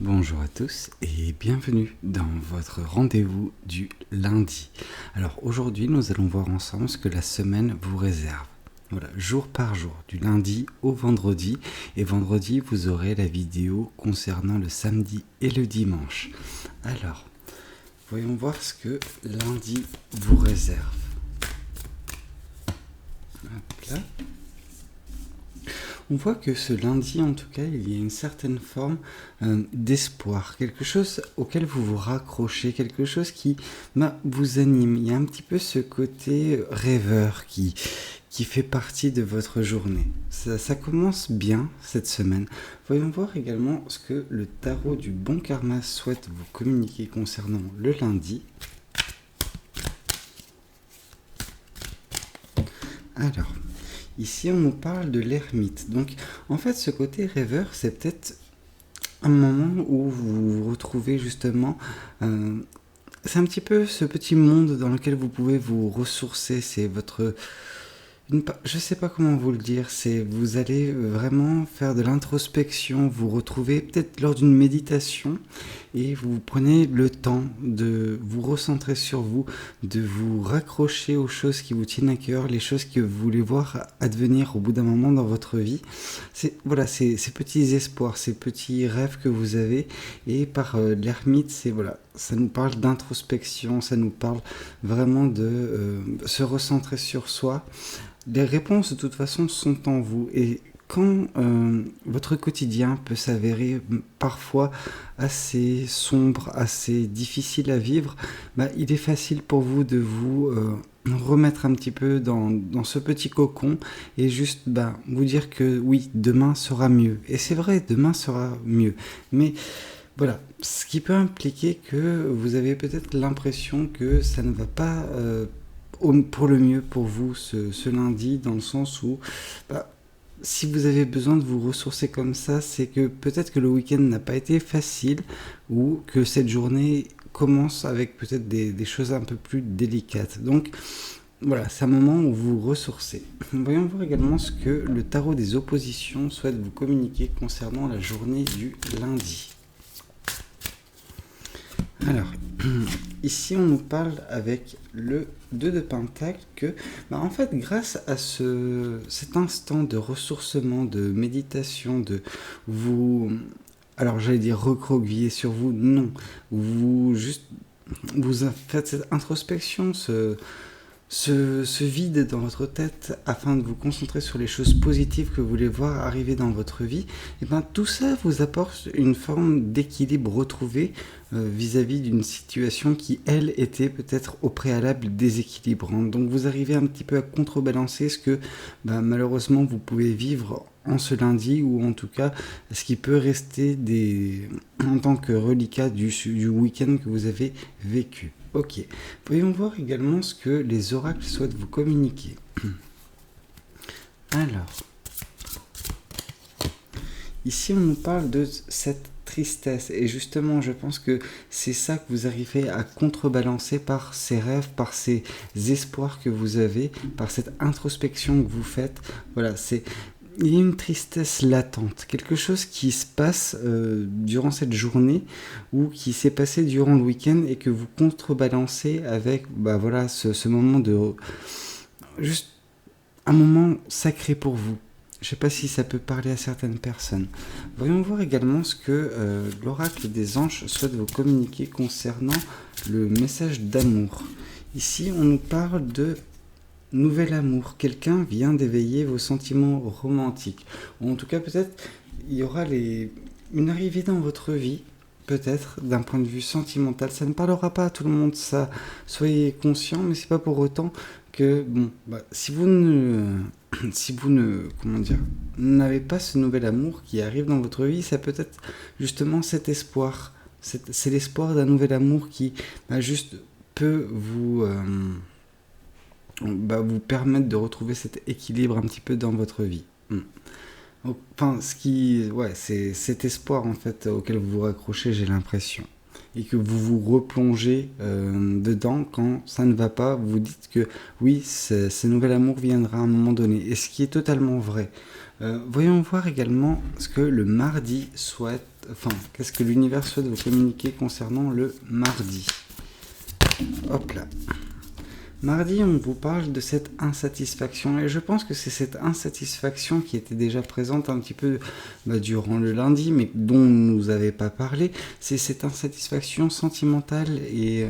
Bonjour à tous et bienvenue dans votre rendez-vous du lundi. Alors aujourd'hui nous allons voir ensemble ce que la semaine vous réserve. Voilà, jour par jour, du lundi au vendredi. Et vendredi vous aurez la vidéo concernant le samedi et le dimanche. Alors, voyons voir ce que lundi vous réserve. Hop là. On voit que ce lundi, en tout cas, il y a une certaine forme d'espoir, quelque chose auquel vous vous raccrochez, quelque chose qui vous anime. Il y a un petit peu ce côté rêveur qui fait partie de votre journée. Ça commence bien cette semaine. Voyons voir également ce que le tarot du bon karma souhaite vous communiquer concernant le lundi. Alors, ici, on nous parle de l'ermite. Donc, en fait, ce côté rêveur, c'est peut-être un moment où vous vous retrouvez justement... c'est un petit peu ce petit monde dans lequel vous pouvez vous ressourcer. C'est votre... je sais pas comment vous le dire, vous allez vraiment faire de l'introspection, vous retrouvez peut-être lors d'une méditation et vous prenez le temps de vous recentrer sur vous, de vous raccrocher aux choses qui vous tiennent à cœur, les choses que vous voulez voir advenir au bout d'un moment dans votre vie. Voilà, ces petits espoirs, ces petits rêves que vous avez, et par l'ermite, ça nous parle d'introspection, ça nous parle vraiment de se recentrer sur soi. Les réponses de toute façon sont en vous, et quand votre quotidien peut s'avérer parfois assez sombre, assez difficile à vivre, il est facile pour vous de vous remettre un petit peu dans ce petit cocon et juste vous dire que oui, demain sera mieux. Et c'est vrai, demain sera mieux. Mais voilà, ce qui peut impliquer que vous avez peut-être l'impression que ça ne va pas pour le mieux pour vous ce lundi, dans le sens où si vous avez besoin de vous ressourcer comme ça, c'est que peut-être que le week-end n'a pas été facile, ou que cette journée commence avec peut-être des choses un peu plus délicates. Donc voilà, c'est un moment où vous vous ressourcez. Voyons voir également ce que le tarot des oppositions souhaite vous communiquer concernant la journée du lundi. Alors, ici on nous parle avec le 2 de Pentacle que, en fait, grâce à cet instant de ressourcement, de méditation, de vous... Alors j'allais dire recroqueviller sur vous, non. Vous faites cette introspection, ce vide dans votre tête afin de vous concentrer sur les choses positives que vous voulez voir arriver dans votre vie, et tout ça vous apporte une forme d'équilibre retrouvé vis-à-vis d'une situation qui, elle, était peut-être au préalable déséquilibrante. Donc vous arrivez un petit peu à contrebalancer ce que malheureusement vous pouvez vivre en ce lundi, ou en tout cas ce qui peut rester en tant que reliquat du week-end que vous avez vécu. Ok, voyons voir également ce que les oracles souhaitent vous communiquer. Alors, ici on nous parle de cette tristesse, et justement je pense que c'est ça que vous arrivez à contrebalancer par ces rêves, par ces espoirs que vous avez, par cette introspection que vous faites. Voilà, il y a une tristesse latente, quelque chose qui se passe durant cette journée, ou qui s'est passé durant le week-end, et que vous contrebalancez avec ce moment de... juste un moment sacré pour vous. Je ne sais pas si ça peut parler à certaines personnes. Voyons voir également ce que l'oracle des anges souhaite vous communiquer concernant le message d'amour. Ici, on nous parle de nouvel amour. Quelqu'un vient d'éveiller vos sentiments romantiques. Ou en tout cas, peut-être, il y aura une arrivée dans votre vie, peut-être, d'un point de vue sentimental. Ça ne parlera pas à tout le monde, ça. Soyez conscient, mais c'est pas pour autant que, si vous n'avez pas ce nouvel amour qui arrive dans votre vie, ça peut être justement cet espoir. C'est l'espoir d'un nouvel amour qui, juste peut vous permettre de retrouver cet équilibre un petit peu dans votre vie. Enfin, c'est cet espoir en fait auquel vous vous raccrochez, j'ai l'impression, et que vous vous replongez dedans quand ça ne va pas. Vous vous dites que oui, ce nouvel amour viendra à un moment donné, et ce qui est totalement vrai. Voyons voir également ce que le mardi souhaite qu'est-ce que l'univers souhaite vous communiquer concernant le mardi. Hop là. Mardi, on vous parle de cette insatisfaction, et je pense que c'est cette insatisfaction qui était déjà présente un petit peu durant le lundi, mais dont on ne nous avait pas parlé. C'est cette insatisfaction sentimentale et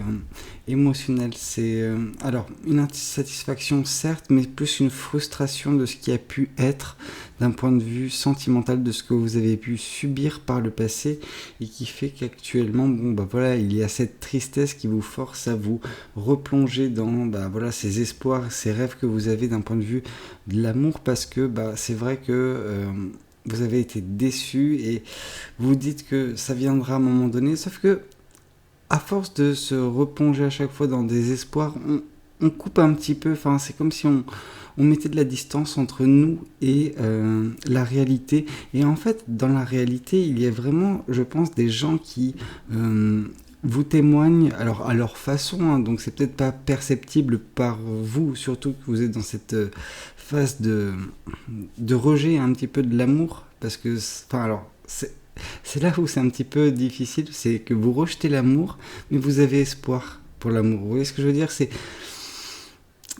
émotionnelle. C'est alors une insatisfaction certes, mais plus une frustration de ce qui a pu être d'un point de vue sentimental, de ce que vous avez pu subir par le passé, et qui fait qu'actuellement, il y a cette tristesse qui vous force à vous replonger dans ces espoirs, ces rêves que vous avez d'un point de vue de l'amour, parce que c'est vrai que vous avez été déçu et vous dites que ça viendra à un moment donné, sauf que à force de se replonger à chaque fois dans des espoirs, on coupe un petit peu, c'est comme si on mettait de la distance entre nous et la réalité. Et en fait, dans la réalité, il y a vraiment, je pense, des gens qui vous témoignent, alors à leur façon, donc c'est peut-être pas perceptible par vous, surtout que vous êtes dans cette phase de rejet un petit peu de l'amour, parce que, c'est là où c'est un petit peu difficile, c'est que vous rejetez l'amour, mais vous avez espoir pour l'amour. Vous voyez ce que je veux dire ? C'est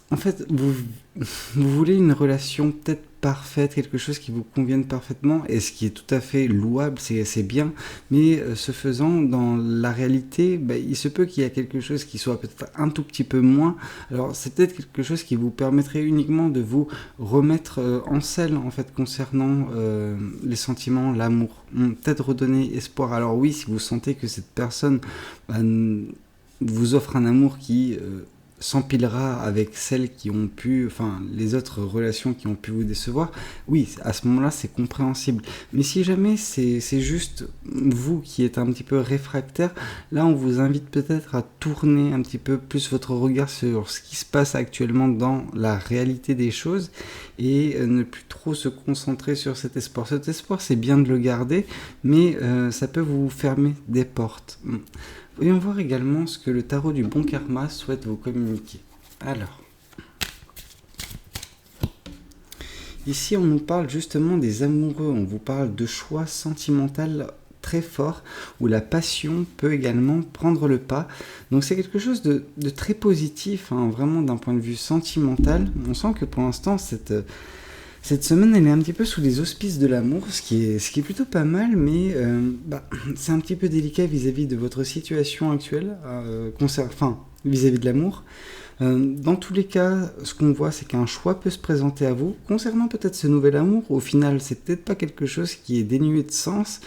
en fait, vous voulez une relation peut-être parfaite, quelque chose qui vous convienne parfaitement, et ce qui est tout à fait louable, c'est bien, mais ce faisant, dans la réalité, il se peut qu'il y ait quelque chose qui soit peut-être un tout petit peu moins. Alors c'est peut-être quelque chose qui vous permettrait uniquement de vous remettre en selle, en fait, concernant les sentiments, l'amour. Peut-être redonner espoir. Alors oui, si vous sentez que cette personne vous offre un amour qui s'empilera avec celles qui ont pu, les autres relations qui ont pu vous décevoir, oui, à ce moment-là, c'est compréhensible. Mais si jamais c'est juste vous qui êtes un petit peu réfractaire, là, on vous invite peut-être à tourner un petit peu plus votre regard sur ce qui se passe actuellement dans la réalité des choses, et ne plus trop se concentrer sur cet espoir. Cet espoir, c'est bien de le garder, mais ça peut vous fermer des portes. Voyons voir également ce que le tarot du bon karma souhaite vous communiquer. Alors, ici on nous parle justement des amoureux, on vous parle de choix sentimental très fort, où la passion peut également prendre le pas. Donc c'est quelque chose de très positif, vraiment d'un point de vue sentimental. On sent que pour l'instant, cette semaine, elle est un petit peu sous les auspices de l'amour, ce qui est plutôt pas mal, mais c'est un petit peu délicat vis-à-vis de votre situation actuelle, vis-à-vis de l'amour. Dans tous les cas, ce qu'on voit, c'est qu'un choix peut se présenter à vous. Concernant peut-être ce nouvel amour, au final, c'est peut-être pas quelque chose qui est dénué de sens,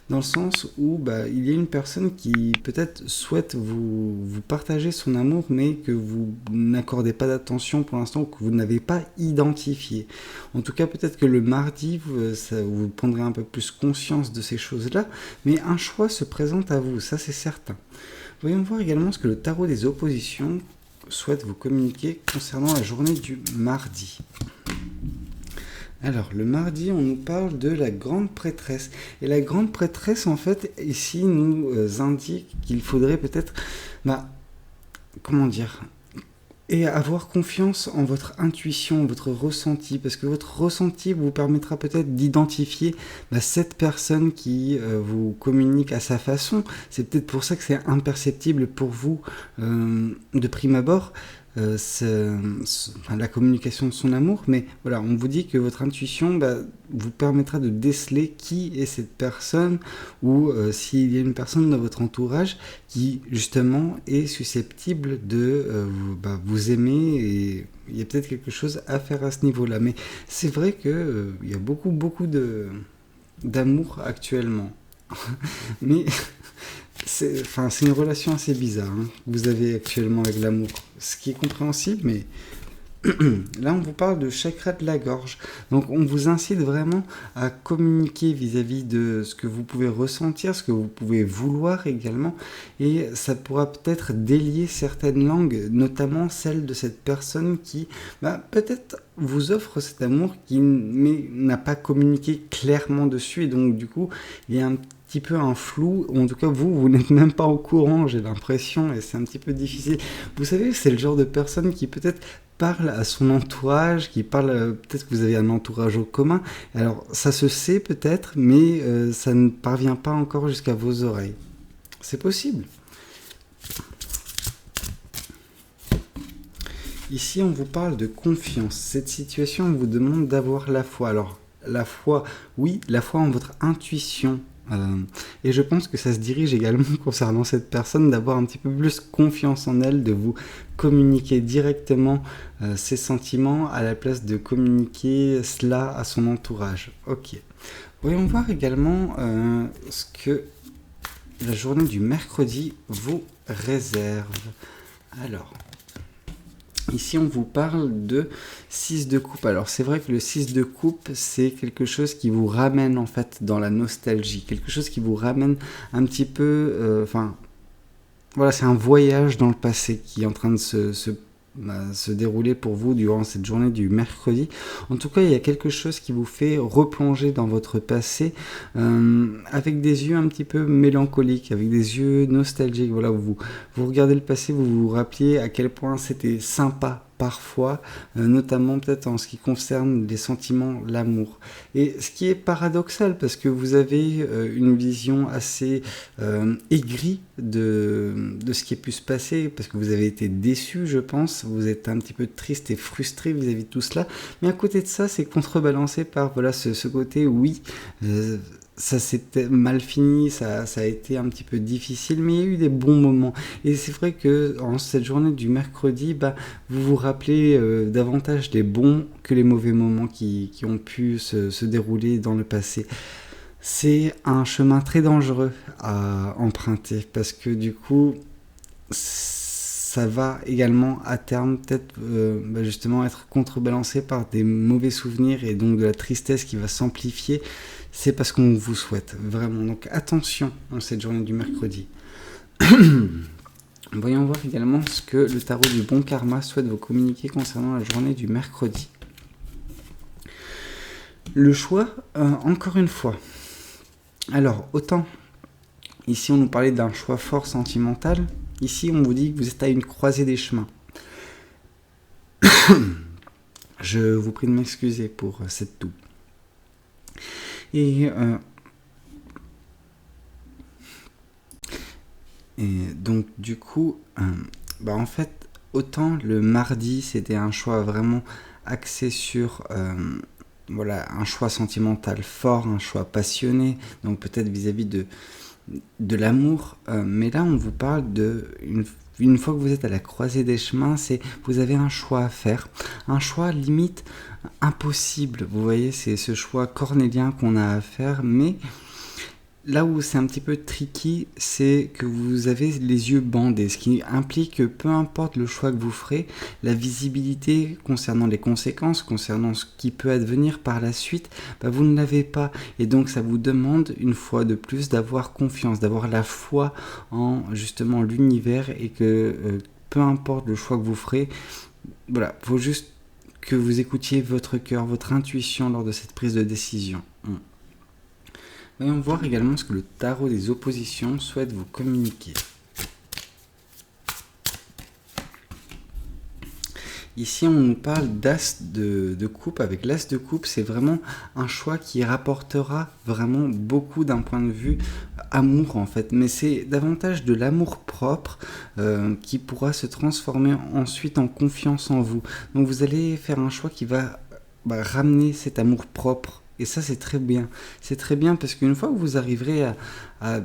dans le sens où il y a une personne qui peut-être souhaite vous partager son amour, mais que vous n'accordez pas d'attention pour l'instant, ou que vous n'avez pas identifié. En tout cas, peut-être que le mardi, vous prendrez un peu plus conscience de ces choses-là, mais un choix se présente à vous, ça c'est certain. Voyons voir également ce que le tarot des oppositions souhaite vous communiquer concernant la journée du mardi. Alors, le mardi, on nous parle de la grande prêtresse. Et la grande prêtresse, en fait, ici, nous indique qu'il faudrait peut-être, et avoir confiance en votre intuition, votre ressenti, parce que votre ressenti vous permettra peut-être d'identifier cette personne qui vous communique à sa façon. C'est peut-être pour ça que c'est imperceptible pour vous de prime abord, la communication de son amour, mais voilà, on vous dit que votre intuition vous permettra de déceler qui est cette personne, ou s'il y a une personne dans votre entourage qui justement est susceptible de vous aimer, et il y a peut-être quelque chose à faire à ce niveau-là. Mais c'est vrai que il y a beaucoup d'amour actuellement. Mais c'est une relation assez bizarre que vous avez actuellement avec l'amour, ce qui est compréhensible, mais là on vous parle de chakra de la gorge. Donc on vous incite vraiment à communiquer vis-à-vis de ce que vous pouvez ressentir, ce que vous pouvez vouloir également, et ça pourra peut-être délier certaines langues, notamment celle de cette personne qui peut-être vous offre cet amour mais n'a pas communiqué clairement dessus, et donc du coup il y a petit peu un flou, ou en tout cas vous n'êtes même pas au courant, j'ai l'impression, et c'est un petit peu difficile. Vous savez, c'est le genre de personne qui peut-être parle à son entourage, qui parle, peut-être que vous avez un entourage au commun, alors ça se sait peut-être, mais ça ne parvient pas encore jusqu'à vos oreilles. C'est possible. Ici, on vous parle de confiance. Cette situation vous demande d'avoir la foi. Alors, la foi, oui, la foi en votre intuition. Et je pense que ça se dirige également concernant cette personne d'avoir un petit peu plus confiance en elle, de vous communiquer directement ses sentiments à la place de communiquer cela à son entourage. Ok. Voyons voir également ce que la journée du mercredi vous réserve. Alors, ici, on vous parle de 6 de coupe. Alors, c'est vrai que le 6 de coupe, c'est quelque chose qui vous ramène, en fait, dans la nostalgie. Quelque chose qui vous ramène un petit peu... voilà, c'est un voyage dans le passé qui est en train de se dérouler pour vous durant cette journée du mercredi. En tout cas, il y a quelque chose qui vous fait replonger dans votre passé avec des yeux un petit peu mélancoliques, avec des yeux nostalgiques. Voilà, vous regardez le passé, vous vous rappelez à quel point c'était sympa parfois, notamment peut-être en ce qui concerne les sentiments, l'amour. Et ce qui est paradoxal, parce que vous avez une vision assez aigrie de ce qui a pu se passer, parce que vous avez été déçu, je pense, vous êtes un petit peu triste et frustré vis-à-vis de tout cela, mais à côté de ça, c'est contrebalancé par voilà, ce côté, oui, ça s'était mal fini, ça a été un petit peu difficile, mais il y a eu des bons moments. Et c'est vrai que en cette journée du mercredi, vous vous rappelez davantage des bons que les mauvais moments qui ont pu se dérouler dans le passé. C'est un chemin très dangereux à emprunter, parce que du coup, ça va également à terme peut-être justement être contrebalancé par des mauvais souvenirs et donc de la tristesse qui va s'amplifier. C'est parce qu'on vous souhaite, vraiment. Donc attention en cette journée du mercredi. Voyons voir également ce que le tarot du bon karma souhaite vous communiquer concernant la journée du mercredi. Le choix, encore une fois. Alors, autant, ici on nous parlait d'un choix fort sentimental, ici on vous dit que vous êtes à une croisée des chemins. Je vous prie de m'excuser pour cette toux. Et donc du coup, en fait, autant le mardi, c'était un choix vraiment axé sur un choix sentimental fort, un choix passionné, donc peut-être vis-à-vis de l'amour, mais là on vous parle de une fois que vous êtes à la croisée des chemins, vous avez un choix à faire, un choix limite impossible, vous voyez, c'est ce choix cornélien qu'on a à faire, mais là où c'est un petit peu tricky, c'est que vous avez les yeux bandés, ce qui implique que peu importe le choix que vous ferez, la visibilité concernant les conséquences, concernant ce qui peut advenir par la suite, vous ne l'avez pas. Et donc ça vous demande une fois de plus d'avoir confiance, d'avoir la foi en justement l'univers et que peu importe le choix que vous ferez, voilà, il faut juste que vous écoutiez votre cœur, votre intuition lors de cette prise de décision. Voyons voir également ce que le tarot des oppositions souhaite vous communiquer. Ici, on nous parle d'as de coupe. Avec l'as de coupe, c'est vraiment un choix qui rapportera vraiment beaucoup d'un point de vue amour, en fait. Mais c'est davantage de l'amour propre qui pourra se transformer ensuite en confiance en vous. Donc, vous allez faire un choix qui va ramener cet amour propre. Et ça, c'est très bien. C'est très bien parce qu'une fois que vous arriverez à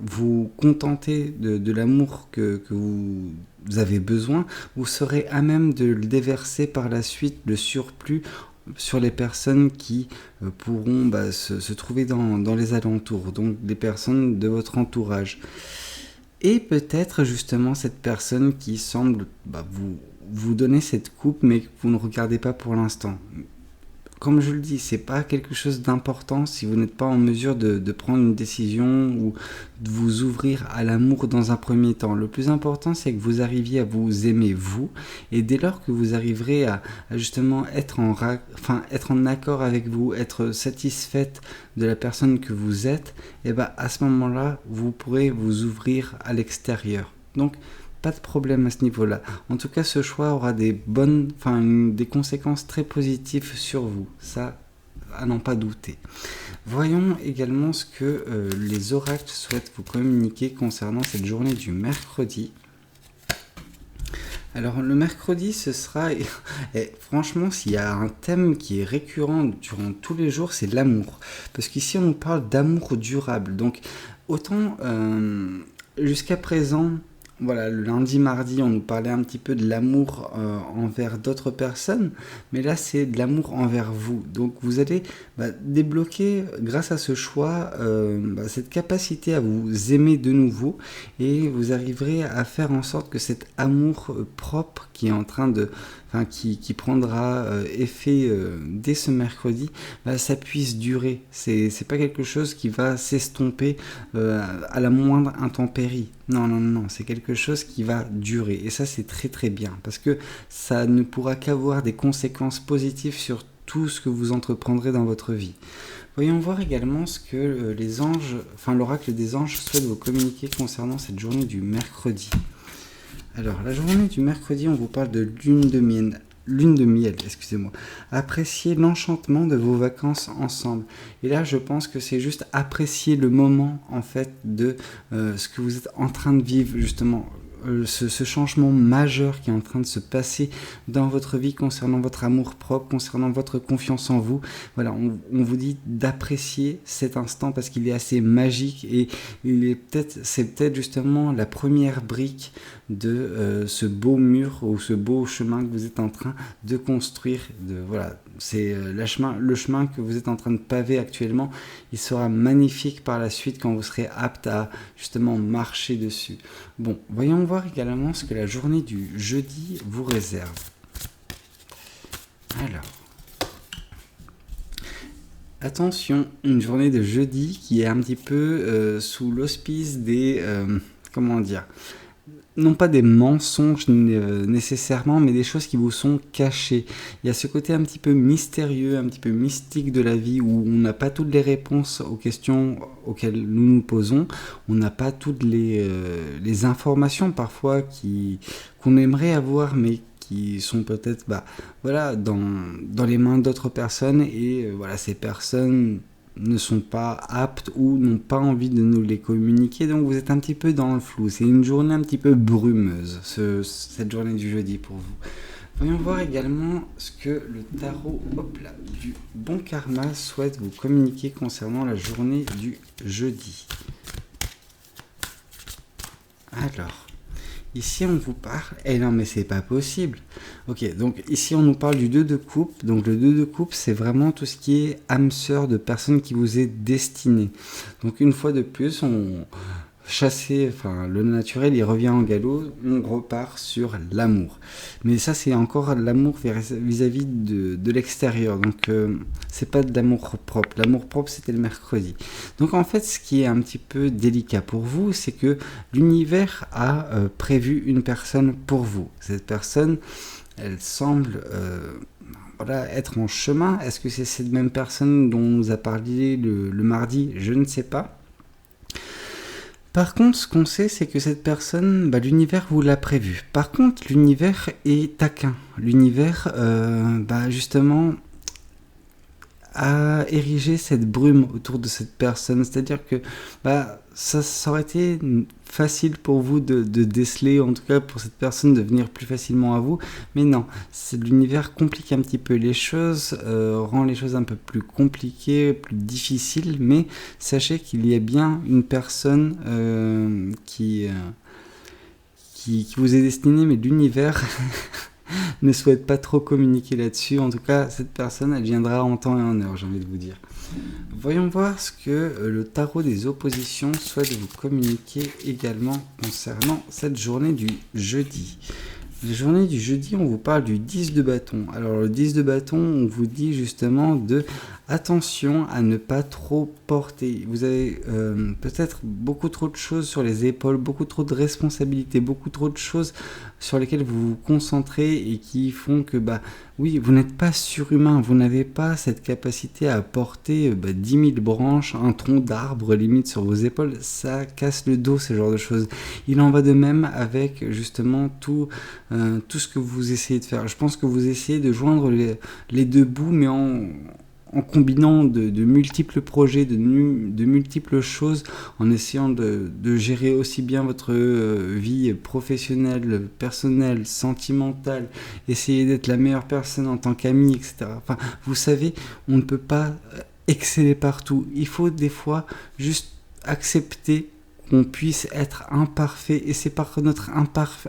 vous contenter de l'amour que vous avez besoin, vous serez à même de le déverser par la suite, le surplus, sur les personnes qui pourront se trouver dans les alentours, donc les personnes de votre entourage. Et peut-être justement cette personne qui semble vous donner cette coupe, mais que vous ne regardez pas pour l'instant. comme je le dis, c'est pas quelque chose d'important si vous n'êtes pas en mesure de prendre une décision ou de vous ouvrir à l'amour dans un premier temps. Le plus important, c'est que vous arriviez à vous aimer vous, et dès lors que vous arriverez à justement être en accord avec vous, être satisfaite de la personne que vous êtes, et ben à ce moment-là, vous pourrez vous ouvrir à l'extérieur. Donc, pas de problème à ce niveau-là. En tout cas, ce choix aura des conséquences très positives sur vous. Ça, à n'en pas douter. Voyons également ce que les oracles souhaitent vous communiquer concernant cette journée du mercredi. Alors le mercredi, ce sera, et franchement, s'il y a un thème qui est récurrent durant tous les jours, c'est l'amour. Parce qu'ici, on nous parle d'amour durable. Donc, autant jusqu'à présent, voilà, le lundi, mardi, on nous parlait un petit peu de l'amour envers d'autres personnes, mais là, c'est de l'amour envers vous. Donc, vous allez débloquer, grâce à ce choix, cette capacité à vous aimer de nouveau, et vous arriverez à faire en sorte que cet amour propre qui est en train de... qui prendra effet dès ce mercredi, ça puisse durer. C'est pas quelque chose qui va s'estomper à la moindre intempérie. Non, c'est quelque chose qui va durer. Et ça, c'est très très bien, parce que ça ne pourra qu'avoir des conséquences positives sur tout ce que vous entreprendrez dans votre vie. Voyons voir également ce que l'oracle des anges souhaite vous communiquer concernant cette journée du mercredi. Alors, la journée du mercredi, on vous parle de lune de miel, excusez-moi. Appréciez l'enchantement de vos vacances ensemble. Et là, je pense que c'est juste apprécier le moment, en fait, de ce que vous êtes en train de vivre, justement. Ce changement majeur qui est en train de se passer dans votre vie concernant votre amour propre, concernant votre confiance en vous. Voilà, on vous dit d'apprécier cet instant parce qu'il est assez magique, et c'est peut-être justement la première brique de ce beau mur ou ce beau chemin que vous êtes en train de construire. C'est le chemin que vous êtes en train de paver actuellement. Il sera magnifique par la suite quand vous serez apte à justement marcher dessus. Bon, voyons voir également ce que la journée du jeudi vous réserve. Alors, attention, une journée de jeudi qui est un petit peu sous l'auspice des... non pas des mensonges nécessairement, mais des choses qui vous sont cachées. Il y a ce côté un petit peu mystérieux, un petit peu mystique de la vie, où on n'a pas toutes les réponses aux questions auxquelles nous nous posons, on n'a pas toutes les informations parfois qu'on aimerait avoir, mais qui sont peut-être dans les mains d'autres personnes, et ces personnes ne sont pas aptes ou n'ont pas envie de nous les communiquer, donc vous êtes un petit peu dans le flou. C'est une journée un petit peu brumeuse, cette journée du jeudi pour vous. Voyons voir également ce que le tarot du bon karma souhaite vous communiquer concernant la journée du jeudi. Alors, ici on vous parle... non mais c'est pas possible. Ok, donc ici on nous parle du 2 de coupe. Donc le 2 de coupe, c'est vraiment tout ce qui est âme sœur de personne qui vous est destinée. Donc une fois de plus, le naturel, il revient en galop, on repart sur l'amour. Mais ça, c'est encore l'amour vis-à-vis de l'extérieur. Donc, c'est pas de l'amour propre. L'amour propre, c'était le mercredi. Donc, en fait, ce qui est un petit peu délicat pour vous, c'est que l'univers a prévu une personne pour vous. Cette personne, elle semble... être en chemin. Est-ce que c'est cette même personne dont on nous a parlé le mardi? Je ne sais pas. Par contre, ce qu'on sait, c'est que cette personne, l'univers vous l'a prévu. Par contre, l'univers est taquin. L'univers, justement, a érigé cette brume autour de cette personne. C'est-à-dire que ça aurait été facile pour vous de déceler, en tout cas pour cette personne de venir plus facilement à vous. Mais non, l'univers complique un petit peu les choses, rend les choses un peu plus compliquées, plus difficiles. Mais sachez qu'il y a bien une personne qui vous est destinée, mais l'univers... ne souhaite pas trop communiquer là-dessus. En tout cas, cette personne, elle viendra en temps et en heure, j'ai envie de vous dire. Voyons voir ce que le tarot des oppositions souhaite vous communiquer également concernant cette journée du jeudi. La journée du jeudi, on vous parle du 10 de bâton. Alors le 10 de bâton, on vous dit justement de attention à ne pas trop porter. Vous avez peut-être beaucoup trop de choses sur les épaules, beaucoup trop de responsabilités, beaucoup trop de choses sur lesquelles vous vous concentrez et qui font que, oui, vous n'êtes pas surhumain, vous n'avez pas cette capacité à porter 10 000 branches, un tronc d'arbre limite sur vos épaules, ça casse le dos, ce genre de choses. Il en va de même avec justement tout ce que vous essayez de faire. Je pense que vous essayez de joindre les deux bouts, mais en combinant de multiples projets, de multiples choses, en essayant de gérer aussi bien votre vie professionnelle, personnelle, sentimentale, essayer d'être la meilleure personne en tant qu'ami, etc. Enfin, vous savez, on ne peut pas exceller partout. Il faut des fois juste accepter qu'on puisse être imparfait, et c'est par notre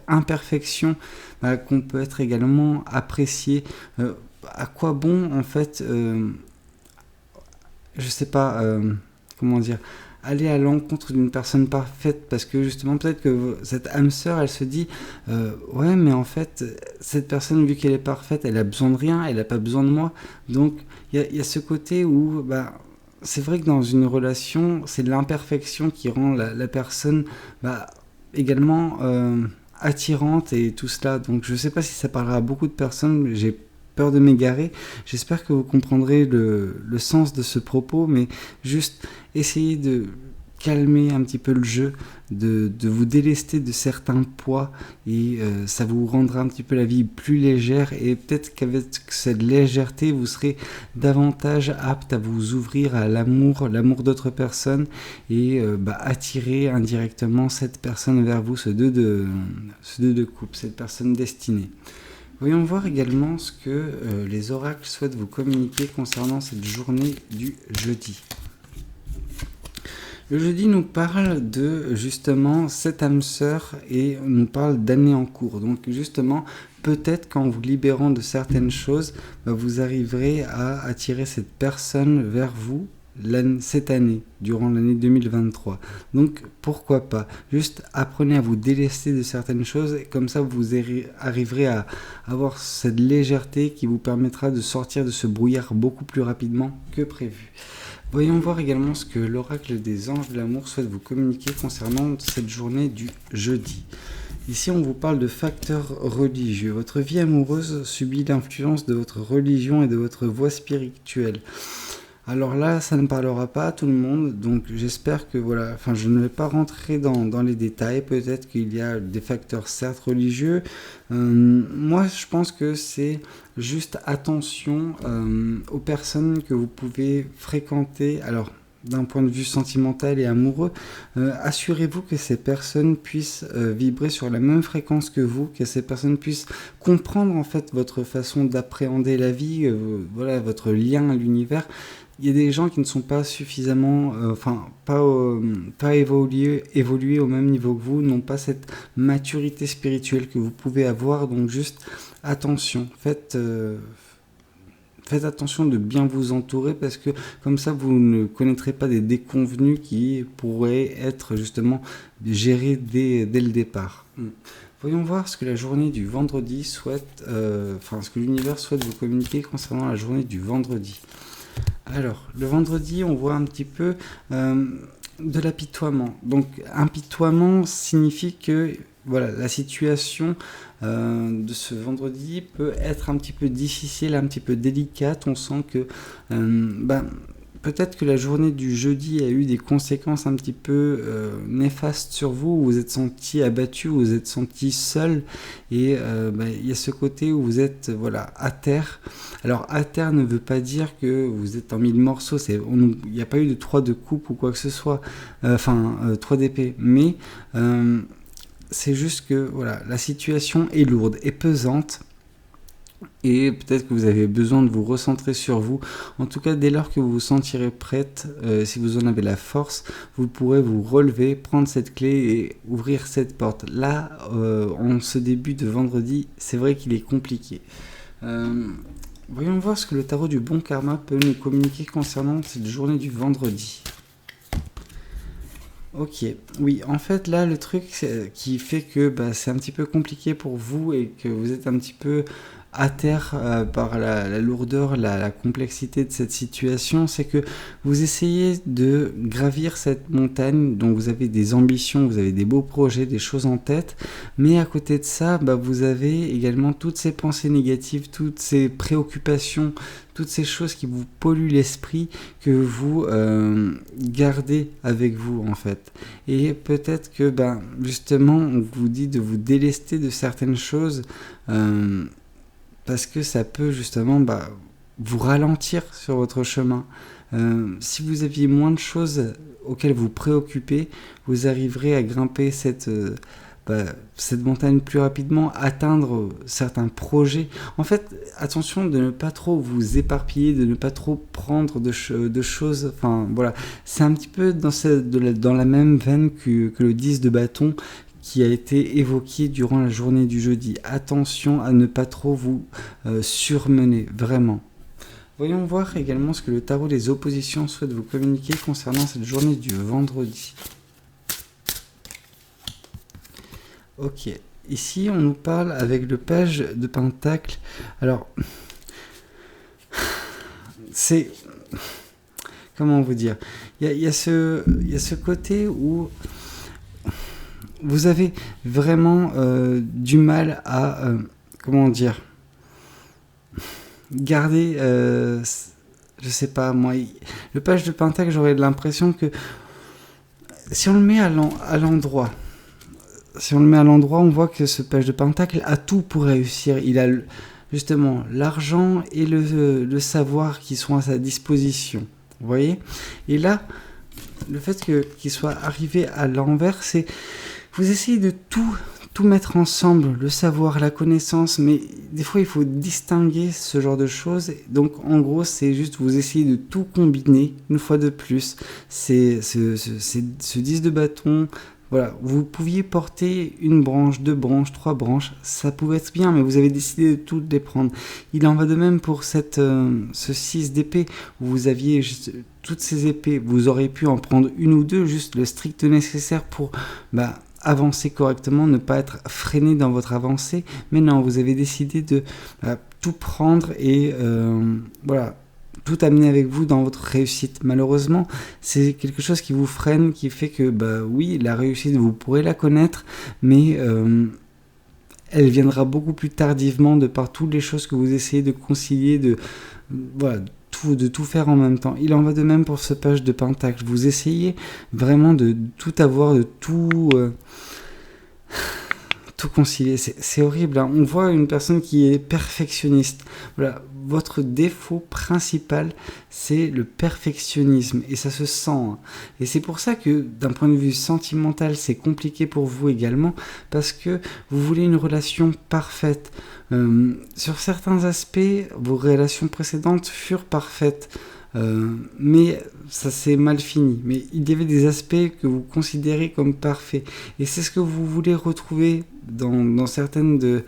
imperfection qu'on peut être également apprécié. À quoi bon, en fait, je sais pas, comment dire, aller à l'encontre d'une personne parfaite, parce que justement, peut-être que cette âme sœur, elle se dit, ouais, mais en fait, cette personne, vu qu'elle est parfaite, elle a besoin de rien, elle n'a pas besoin de moi. Donc, il y a ce côté où, c'est vrai que dans une relation, c'est l'imperfection qui rend la personne également attirante et tout cela. Donc je ne sais pas si ça parlera à beaucoup de personnes, j'ai peur de m'égarer. J'espère que vous comprendrez le sens de ce propos, mais juste essayez de calmer un petit peu le jeu, de vous délester de certains poids, et ça vous rendra un petit peu la vie plus légère, et peut-être qu'avec cette légèreté vous serez davantage apte à vous ouvrir à l'amour d'autres personnes, et attirer indirectement cette personne vers vous, ce deux de coupe, cette personne destinée. Voyons voir également ce que les oracles souhaitent vous communiquer concernant cette journée du jeudi. Le jeudi nous parle de justement cette âme sœur et nous parle d'années en cours. Donc justement, peut-être qu'en vous libérant de certaines choses, vous arriverez à attirer cette personne vers vous cette année, durant l'année 2023. Donc pourquoi pas, juste apprenez à vous délester de certaines choses, et comme ça vous arriverez à avoir cette légèreté qui vous permettra de sortir de ce brouillard beaucoup plus rapidement que prévu. Voyons voir également ce que l'oracle des anges de l'amour souhaite vous communiquer concernant cette journée du jeudi. Ici, on vous parle de facteurs religieux. Votre vie amoureuse subit l'influence de votre religion et de votre voie spirituelle. Alors là, ça ne parlera pas à tout le monde, donc j'espère que je ne vais pas rentrer dans les détails. Peut-être qu'il y a des facteurs certes religieux. Moi, je pense que c'est juste attention aux personnes que vous pouvez fréquenter. Alors, d'un point de vue sentimental et amoureux, assurez-vous que ces personnes puissent vibrer sur la même fréquence que vous, que ces personnes puissent comprendre en fait votre façon d'appréhender la vie, votre lien à l'univers. Il y a des gens qui ne sont pas suffisamment, pas évolués au même niveau que vous, n'ont pas cette maturité spirituelle que vous pouvez avoir, donc juste attention, faites attention de bien vous entourer, parce que comme ça vous ne connaîtrez pas des déconvenus qui pourraient être justement gérés dès le départ. Voyons voir ce que la journée du vendredi ce que l'univers souhaite vous communiquer concernant la journée du vendredi. Alors, le vendredi, on voit un petit peu de l'apitoiement. Donc, apitoiement signifie que la situation de ce vendredi peut être un petit peu difficile, un petit peu délicate. On sent que peut-être que la journée du jeudi a eu des conséquences un petit peu néfastes sur vous. Vous êtes senti abattu, vous êtes senti seul, et il y a ce côté où vous êtes à terre. Alors à terre ne veut pas dire que vous êtes en 1000 morceaux, il n'y a pas eu de 3 de coupe ou quoi que ce soit, 3 d'épée, mais c'est juste que la situation est lourde et pesante. Et peut-être que vous avez besoin de vous recentrer sur vous. En tout cas, dès lors que vous vous sentirez prête, si vous en avez la force, vous pourrez vous relever, prendre cette clé et ouvrir cette porte. Là, en ce début de vendredi, c'est vrai qu'il est compliqué. Voyons voir ce que le tarot du bon karma peut nous communiquer concernant cette journée du vendredi. Ok, oui, en fait là le truc qui fait que c'est un petit peu compliqué pour vous et que vous êtes un petit peu à terre par la lourdeur, la complexité de cette situation, c'est que vous essayez de gravir cette montagne dont vous avez des ambitions, vous avez des beaux projets, des choses en tête, mais à côté de ça, vous avez également toutes ces pensées négatives, toutes ces préoccupations, toutes ces choses qui vous polluent l'esprit que vous gardez avec vous en fait. Et peut-être que justement on vous dit de vous délester de certaines choses parce que ça peut justement vous ralentir sur votre chemin. Si vous aviez moins de choses auxquelles vous préoccupez, vous arriverez à grimper cette montagne plus rapidement, atteindre certains projets. En fait, attention de ne pas trop vous éparpiller, de ne pas trop prendre de choses. Enfin, voilà. C'est un petit peu dans la même veine que le 10 de bâton qui a été évoqué durant la journée du jeudi. Attention à ne pas trop vous surmener, vraiment. Voyons voir également ce que le tarot des oppositions souhaite vous communiquer concernant cette journée du vendredi. Ok, ici on nous parle avec le page de Pentacle. Alors, c'est... Comment vous dire ? Il y a ce côté où vous avez vraiment du mal à... comment dire ? Garder... je sais pas, moi... Le page de Pentacle, j'aurais l'impression que... Si on le met à l'endroit... Si on le met à l'endroit, on voit que ce page de Pentacle a tout pour réussir. Il a justement l'argent et le savoir qui sont à sa disposition. Vous voyez ? Et là, le fait qu'il soit arrivé à l'envers, c'est... Vous essayez de tout mettre ensemble, le savoir, la connaissance, mais des fois, il faut distinguer ce genre de choses. Donc, en gros, c'est juste vous essayez de tout combiner, une fois de plus. C'est ce 10 de bâton... Voilà, vous pouviez porter une branche, 2 branches, 3 branches, ça pouvait être bien, mais vous avez décidé de toutes les prendre. Il en va de même pour ce 6 d'épée, où vous aviez juste toutes ces épées, vous auriez pu en prendre une ou deux, juste le strict nécessaire pour avancer correctement, ne pas être freiné dans votre avancée, mais non, vous avez décidé de tout prendre et voilà, tout amener avec vous dans votre réussite. Malheureusement, c'est quelque chose qui vous freine, qui fait que, oui, la réussite, vous pourrez la connaître, mais elle viendra beaucoup plus tardivement de par toutes les choses que vous essayez de concilier, de tout faire en même temps. Il en va de même pour ce page de Pentacle. Vous essayez vraiment de tout avoir, de tout concilier. C'est horrible, hein. On voit une personne qui est perfectionniste. Voilà, votre défaut principal, c'est le perfectionnisme, et ça se sent, hein. Et c'est pour ça que, d'un point de vue sentimental, c'est compliqué pour vous également, parce que vous voulez une relation parfaite. Sur certains aspects, vos relations précédentes furent parfaites. Mais ça s'est mal fini. Mais il y avait des aspects que vous considérez comme parfaits. Et c'est ce que vous voulez retrouver dans certaines de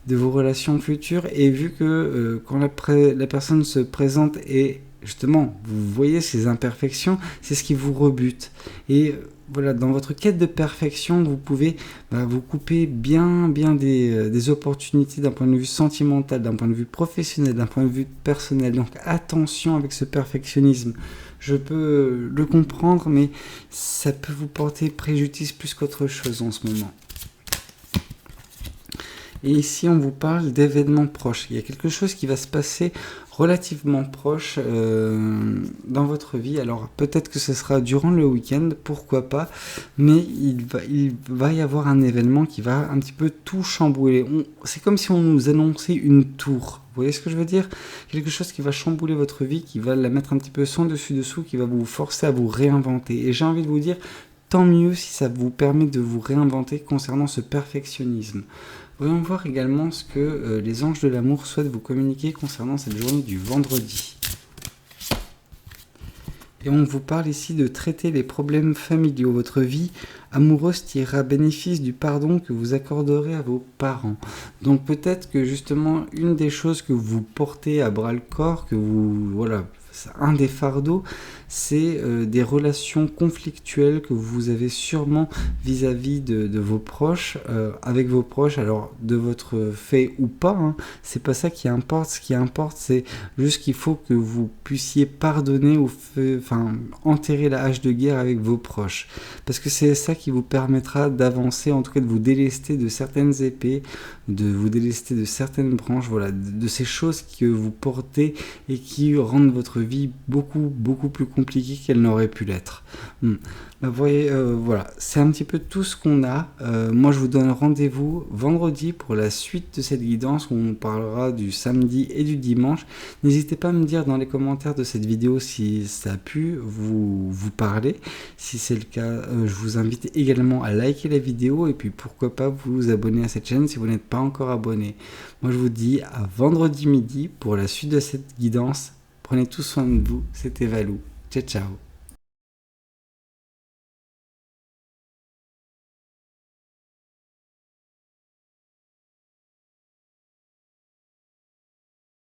vos relations futures. Et vu que quand la personne se présente et justement vous voyez ces imperfections, c'est ce qui vous rebute. Et voilà, dans votre quête de perfection, vous pouvez vous couper bien des opportunités d'un point de vue sentimental, d'un point de vue professionnel, d'un point de vue personnel. Donc attention avec ce perfectionnisme. Je peux le comprendre, mais ça peut vous porter préjudice plus qu'autre chose en ce moment. Et ici, on vous parle d'événements proches. Il y a quelque chose qui va se passer relativement proche dans votre vie. Alors, peut-être que ce sera durant le week-end, pourquoi pas. Mais il va y avoir un événement qui va un petit peu tout chambouler. C'est comme si on nous annonçait une tour. Vous voyez ce que je veux dire ? Quelque chose qui va chambouler votre vie, qui va la mettre un petit peu sans dessus-dessous, qui va vous forcer à vous réinventer. Et j'ai envie de vous dire, tant mieux si ça vous permet de vous réinventer concernant ce perfectionnisme. Voyons voir également ce que les anges de l'amour souhaitent vous communiquer concernant cette journée du vendredi. Et on vous parle ici de traiter les problèmes familiaux. Votre vie amoureuse tirera bénéfice du pardon que vous accorderez à vos parents. Donc peut-être que justement, une des choses que vous portez à bras le corps, que vous, voilà, un des fardeaux, c'est des relations conflictuelles que vous avez sûrement vis-à-vis de vos proches, avec vos proches, alors de votre fait ou pas, hein, c'est pas ça qui importe. Ce qui importe, c'est juste qu'il faut que vous puissiez pardonner ou enterrer la hache de guerre avec vos proches. Parce que c'est ça qui vous permettra d'avancer, en tout cas de vous délester de certaines épées, de vous délester de certaines branches, voilà, de ces choses que vous portez et qui rendent votre vie beaucoup, beaucoup plus compliquée qu'elle n'aurait pu l'être. Vous voyez, voilà, c'est un petit peu tout ce qu'on a. Moi, je vous donne rendez-vous vendredi pour la suite de cette guidance où on parlera du samedi et du dimanche. N'hésitez pas à me dire dans les commentaires de cette vidéo si ça a pu vous parler. Si c'est le cas, je vous invite également à liker la vidéo et puis pourquoi pas vous abonner à cette chaîne si vous n'êtes pas encore abonné. Moi, je vous dis à vendredi midi pour la suite de cette guidance. Prenez tout soin de vous. C'était Valou. Ciao, ciao.